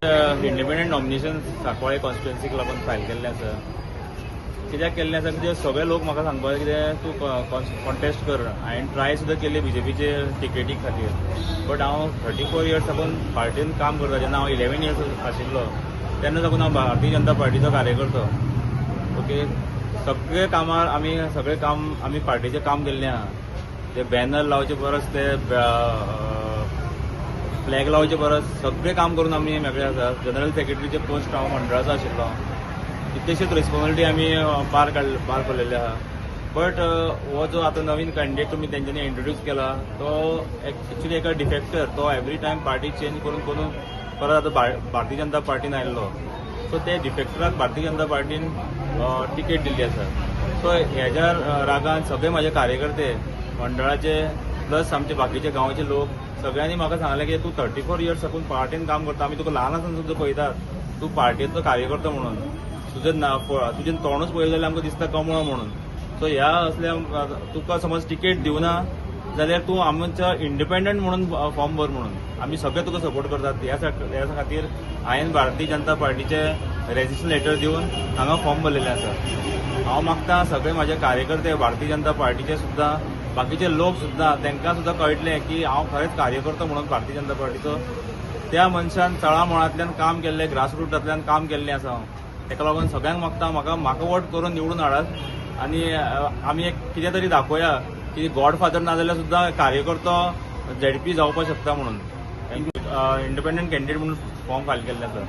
Independent nomination Sancoale कॉन्स्टिट्युएन्सीक लागून file केल्लें आसा. कित्याक केल्लें आसा कित्याक सगळे लोक म्हाका सांगपाक कितें तूं कॉन्टेस्ट कर. हांवें ट्राय सुद्दां केली बीजेपीचे टिकेटी खातीर, बट हांव 34 इयर्स साकून पार्टीन काम करता. जेन्ना हांव 11 इयर्स आशिल्लो तेन्ना साकून हांव भारतीय जनता पार्टीचो कार्यकर्तो. ओके, सगळे कामार सगळे काम आमी पार्टीचें काम केल्लें आहा. ते बॅनर लावचे परस ते फ्लॅग लावचे परस सगळे काम करून आमी मेकळे आसा. जनरल सेक्रेटरीचे पोस्ट हांव मंडळाचो आशिल्लो. कितलेशेच रिस्पॉन्सिबिलिटी आमी पार पडलेले आहा. बट हो जो आतां नवीन कॅन्डिडेट तुमी तेंच्यांनी इंट्रोड्यूस केला तो एक्चुली एका डिफेक्टर. तो एवरी टायम पार्टी चेंज करून परत आतां भारतीय जनता पार्टीन आयिल्लो. सो ते डिफेक्टराक भारतीय जनता पार्टीन तिकेट दिल्ली आसा. सो हेज्या रागान सगळे म्हाजे कार्यकर्ते मंडळाचे प्लस आमचे बाकीचे गांवचे लोक सगळ्यांनी म्हाका सांगलें की तूं 34 इयर्स साकून पार्टीन काम करता. आमी तुका ल्हान आसतना सुद्दां पळयतात, तूं पार्टीचो कार्यकर्तो म्हणून. तुजें तोंडूच पळयलें जाल्यार आमकां दिसता कमळो म्हणून. सो ह्या असल्या तुका समज तिकेट दिवना जाल्यार तूं आमच्या इंडिपेंडंट म्हणून फॉर्म भर म्हणून. आमी सगळे तुका सपोर्ट करतात. ह्या खातीर हांवें भारतीय जनता पार्टीचे रेजिस्ट्रेशन लेटर दिवन हांगा फॉर्म भरलेलें आसा. हांव मागता सगळे म्हाजे कार्यकर्ते भारतीय जनता पार्टीचे सुद्दां बाकीचे लोक सुद्दां तांकां सुद्दां कळटलें की हांव खरेंच कार्यकर्तो म्हणून भारतीय जनता पार्टीचो. त्या मनशान तळामळांतल्यान काम केल्लें, ग्रासरूटांतल्यान काम केल्लें आसा हांव. ताका लागून सगळ्यांक मागता म्हाका वोट करून निवडून हाडात आनी आमी एक कितें तरी दाखोवया की गॉडफादर ना जाल्यार सुद्दां कार्यकर्तो ZP जावपाक शकता म्हणून. इंडिपेंडंट कॅन्डिडेट म्हणून फॉर्म फायल केल्लें आसा.